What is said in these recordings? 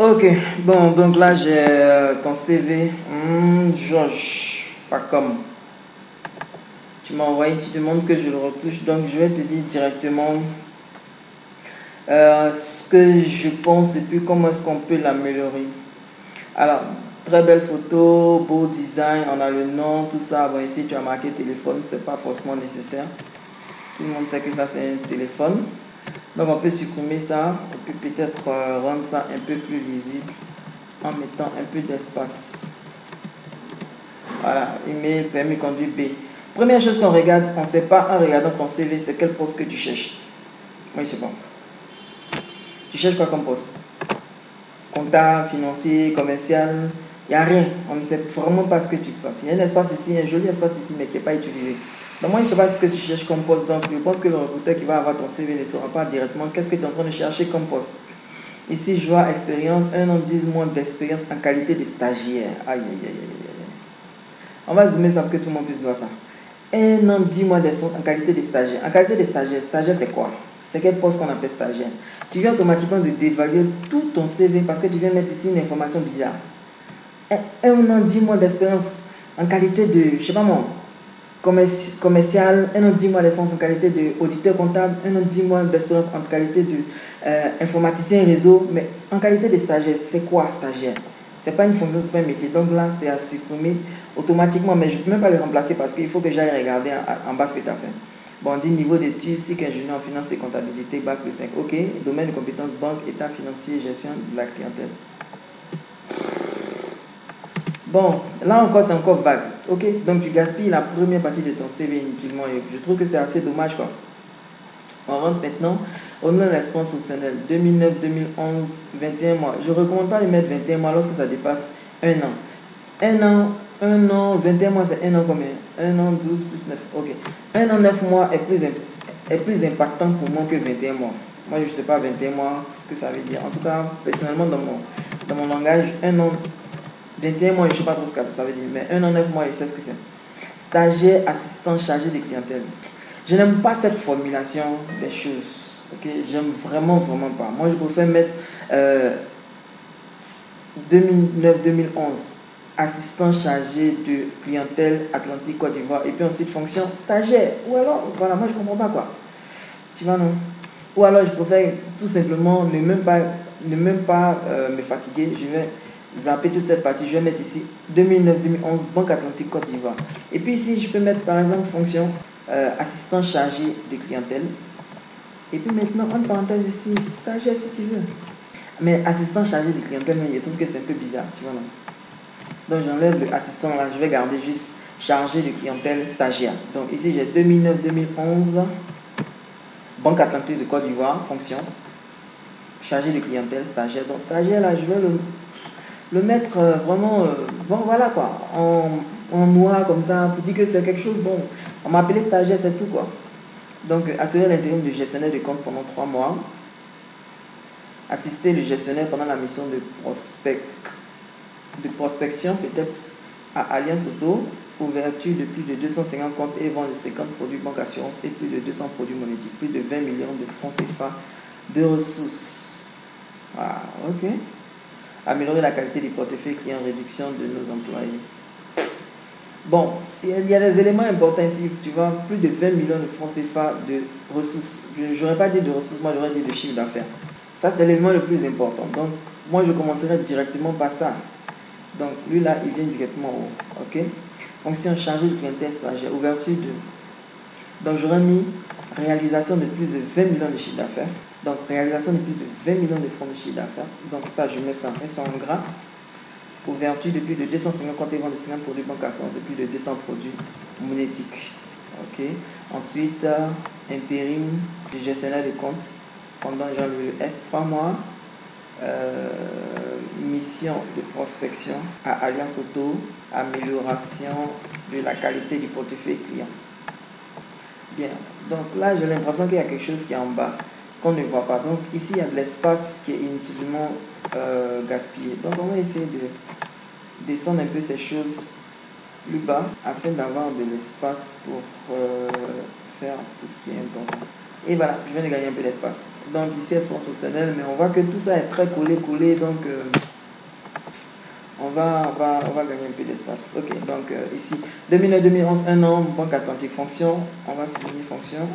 Ok, bon, donc là j'ai ton CV. Georges, pas comme. Tu m'as envoyé, tu demandes que je le retouche, donc je vais te dire directement ce que je pense et puis comment est-ce qu'on peut l'améliorer. Alors, très belle photo, beau design, on a le nom, tout ça. Bon, ici tu as marqué téléphone, c'est pas forcément nécessaire. Tout le monde sait que ça c'est un téléphone. Donc on peut supprimer ça, et puis peut-être rendre ça un peu plus lisible en mettant un peu d'espace. Voilà, email, permis de conduire B. Première chose qu'on regarde, on ne sait pas en regardant ton CV, c'est quel poste que tu cherches. Oui, c'est bon. Tu cherches quoi comme poste? Comptable, financier, commercial, il n'y a rien. On ne sait vraiment pas ce que tu penses. Il y a un espace ici, un joli espace ici, mais qui n'est pas utilisé. Donc moi, je ne sais pas ce que tu cherches comme poste. Donc je pense que le recruteur qui va avoir ton CV ne saura pas directement qu'est-ce que tu es en train de chercher comme poste. Ici, je vois expérience, 1 an, 10 mois d'expérience en qualité de stagiaire. Aïe, aïe, aïe, aïe. On va zoomer ça pour que tout le monde puisse voir ça. 1 an, 10 mois d'expérience en qualité de stagiaire. En qualité de stagiaire, stagiaire c'est quoi? C'est quel poste qu'on appelle stagiaire? Tu viens automatiquement de dévaluer tout ton CV parce que tu viens mettre ici une information bizarre. 1 an, 10 mois d'expérience en qualité de, je sais pas moi, commercial, 1 an, 10 mois d'expérience en qualité d'auditeur comptable, 1 an, 10 mois d'expérience en qualité d'informaticien réseau, mais en qualité de stagiaire, c'est quoi stagiaire? C'est pas une fonction, c'est pas un métier. Donc là, c'est à supprimer automatiquement, mais je ne peux même pas le remplacer parce qu'il faut que j'aille regarder en bas ce que tu as fait. Bon, on dit niveau d'études, cycle ingénieur en finance et comptabilité, bac plus 5. Ok, domaine de compétences, banque, état financier, gestion de la clientèle. Bon, là encore, c'est encore vague. Ok, donc tu gaspilles la première partie de ton CV inutilement et je trouve que c'est assez dommage quoi. On rentre maintenant au nom de l'expérience professionnelle 2009, 2011, 21 mois. Je ne recommande pas de mettre 21 mois lorsque ça dépasse 1 an. 1 an, 21 mois, c'est 1 an combien? 1 an, 12 plus 9. Ok. 1 an, 9 mois est plus impactant pour moi que 21 mois. Moi, je ne sais pas 21 mois ce que ça veut dire. En tout cas, personnellement, dans mon langage, 1 an, 21 mois, je ne sais pas trop ce que ça veut dire. Mais 1 an, 9 mois, je sais ce que c'est. Stagiaire, assistant, chargé de clientèle. Je n'aime pas cette formulation des choses. Ok, j'aime vraiment pas. Moi, je préfère mettre 2009-2011, assistant chargé de clientèle Atlantique Côte d'Ivoire, et puis ensuite fonction stagiaire. Ou alors, voilà, moi je comprends pas quoi. Tu vois, non? Ou alors je préfère tout simplement ne même pas me fatiguer. Je vais zapper toute cette partie. Je vais mettre ici 2009-2011, Banque Atlantique Côte d'Ivoire. Et puis ici, je peux mettre par exemple fonction assistant chargé de clientèle. Et puis maintenant, en parenthèse ici, stagiaire si tu veux. Mais assistant chargé de clientèle, je trouve que c'est un peu bizarre, tu vois, non? Donc j'enlève le assistant là, je vais garder juste chargé de clientèle stagiaire. Donc ici j'ai 2009-2011, Banque Atlantique de Côte d'Ivoire, fonction, chargé de clientèle stagiaire. Donc stagiaire là, je vais le mettre vraiment, bon voilà quoi, en noir comme ça, pour dire que c'est quelque chose, bon, on m'a appelé stagiaire, c'est tout quoi. Donc assurer l'intérim du gestionnaire de compte pendant 3 mois. Assister le gestionnaire pendant la mission de prospection peut-être à Alliance Auto, ouverture de plus de 250 comptes et vente de 50 produits banque assurance et plus de 200 produits monétiques, plus de 20 millions de francs CFA de ressources. Ah, ok. Améliorer la qualité du portefeuille client, réduction de nos employés. Bon, il y a des éléments importants ici, tu vois, plus de 20 millions de francs CFA de ressources. Je n'aurais pas dit de ressources, moi j'aurais dit de chiffre d'affaires. Ça, c'est l'élément le plus important. Donc, moi, je commencerai directement par ça. Donc, lui, là, il vient directement au haut. OK? Fonction chargée de clientèle stagiaire. Ouverture de... Donc, j'aurais mis réalisation de plus de 20 millions de chiffre d'affaires. Donc, réalisation de plus de 20 millions de francs de chiffre d'affaires. Donc, ça, je mets ça en gras. Ouverture de plus de 250 comptes et vente de 50 produits banque assurance et plus de 200 produits monétiques. OK? Ensuite, intérim du gestionnaire de compte pendant genre le S 3 mois, mission de prospection à Alliance Auto, amélioration de la qualité du portefeuille client. Bien, donc là j'ai l'impression qu'il y a quelque chose qui est en bas qu'on ne voit pas. Donc ici il y a de l'espace qui est inutilement gaspillé. Donc on va essayer de descendre un peu ces choses plus bas afin d'avoir de l'espace pour faire tout ce qui est important. Et voilà, je viens de gagner un peu d'espace. Donc ici, espace professionnel, mais on voit que tout ça est très collé, donc on va gagner un peu d'espace. Ok, donc ici, 2009-2011, 1 an, Banque Atlantique, fonction, on va souligner fonction.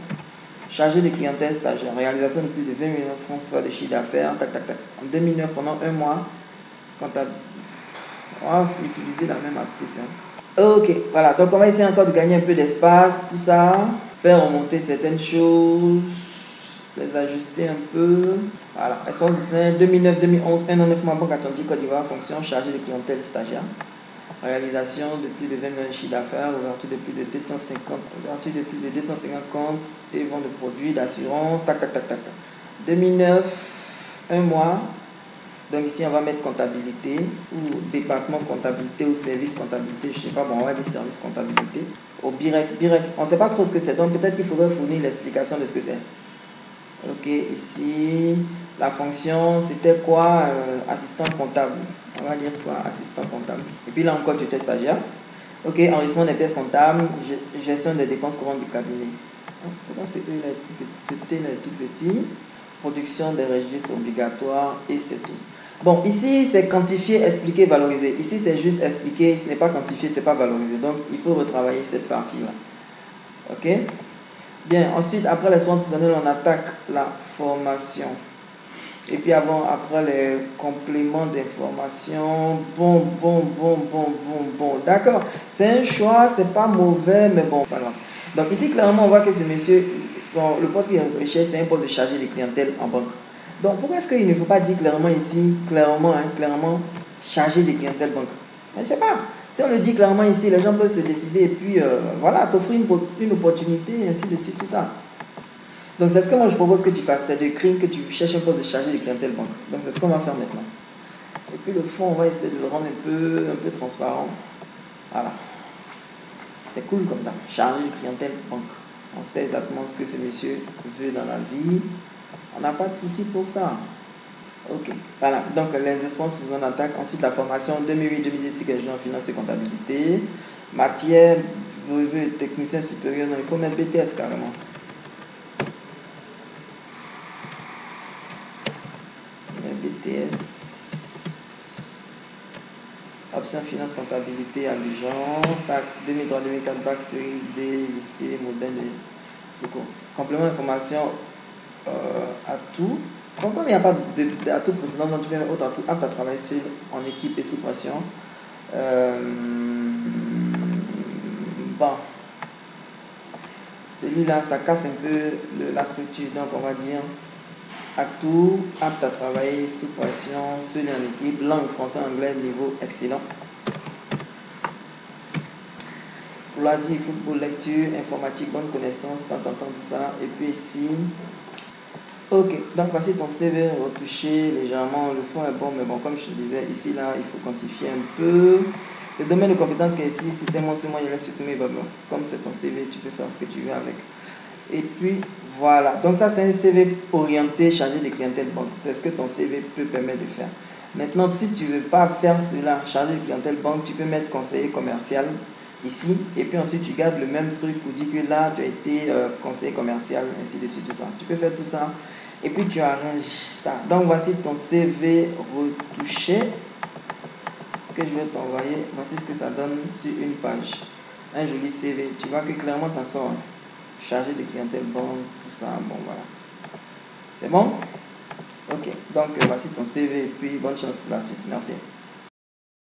Chargé de clientèle stagiaire, réalisation de plus de 20 millions de francs CFA de chiffre d'affaires, tac, tac, tac. En 2009, pendant un mois, comptable. On va utiliser la même astuce. Hein. Ok, voilà, donc on va essayer encore de gagner un peu d'espace, tout ça. Faire remonter certaines choses, les ajuster un peu. Voilà, espace 2009-2011, 1 an, 9 mois, Banque Atlantique, Côte d'Ivoire, fonction, chargé de clientèle stagiaire. Réalisation de plus de 20 millions de chiffre d'affaires, ouverture de plus de 250 comptes et vente de produits d'assurance, tac, tac, tac, tac, tac. 2009, 1 mois. Donc ici, on va mettre comptabilité ou département comptabilité ou service comptabilité, je ne sais pas, bon, on va dire service comptabilité. Au BIREC, on ne sait pas trop ce que c'est, donc peut-être qu'il faudrait fournir l'explication de ce que c'est. Ok, ici, la fonction, c'était quoi? Assistant comptable. On va dire quoi? Assistant comptable. Et puis là encore, tu étais stagiaire. Ok, enregistrement des pièces comptables, gestion des dépenses courantes du cabinet. Pourquoi ce E là est tout petit? Production des registres obligatoires et c'est tout. Bon, ici, c'est quantifier, expliquer, valoriser. Ici, c'est juste expliquer, ce n'est pas quantifié, ce n'est pas valorisé. Donc, il faut retravailler cette partie-là. Ok? Bien, ensuite, après les soins personnels, on attaque la formation. Et puis après les compléments d'information. Bon. D'accord, c'est un choix, c'est pas mauvais, mais bon, voilà. Donc ici, clairement, on voit que ce monsieur, le poste qu'il recherche, c'est un poste de chargé de clientèle en banque. Donc pourquoi est-ce qu'il ne faut pas dire clairement ici, clairement, chargé de clientèle banque? Je ne sais pas. Si on le dit clairement ici, les gens peuvent se décider et puis voilà, t'offrir une opportunité, et ainsi de suite, tout ça. Donc c'est ce que moi je propose que tu fasses, c'est d'écrire que tu cherches un poste de chargé de clientèle banque. Donc c'est ce qu'on va faire maintenant. Et puis le fond, on va essayer de le rendre un peu transparent. Voilà. C'est cool comme ça, chargé de clientèle banque. On sait exactement ce que ce monsieur veut dans la vie. On n'a pas de souci pour ça. Ok, voilà, donc les espaces faisant attaque. Ensuite, la formation 2008-2010, cycle en finance et comptabilité. Matière, brevet, technicien supérieur, non, il faut mettre BTS carrément. BTS. Option finance comptabilité à Abidjan. Bac 2003-2004, bac série D, lycée moderne de secours. Complément d'information à tout. Donc, comme il n'y a pas d'atout précédent, donc tu peux mettre autre atout apte à travailler seul en équipe et sous pression. Bon, celui-là, ça casse un peu la structure, donc on va dire atout, apte à travailler sous pression, seul en équipe, langue français, anglais, niveau excellent. Loisirs, football, lecture, informatique, bonne connaissance, tout ça. Et puis ici, ok, donc voici ton CV retouché légèrement, le fond est bon, mais bon, comme je te disais, ici, là, il faut quantifier un peu. Le domaine de compétences qui est ici, c'était moi seulement, il est supprimé, bah, bon, comme c'est ton CV, tu peux faire ce que tu veux avec. Et puis, voilà, donc ça, c'est un CV orienté, chargé de clientèle banque, c'est ce que ton CV peut permettre de faire. Maintenant, si tu ne veux pas faire cela, chargé de clientèle banque, tu peux mettre conseiller commercial ici, et puis ensuite tu gardes le même truc pour dire que là tu as été conseiller commercial, ainsi de suite, tout ça. Tu peux faire tout ça et puis tu arranges ça. Donc voici ton CV retouché que je vais t'envoyer. Voici ce que ça donne sur une page. Un joli CV. Tu vois que clairement ça sort. Chargé de clientèle banque, tout ça. Bon, voilà. C'est bon? Ok. Donc voici ton CV et puis bonne chance pour la suite. Merci.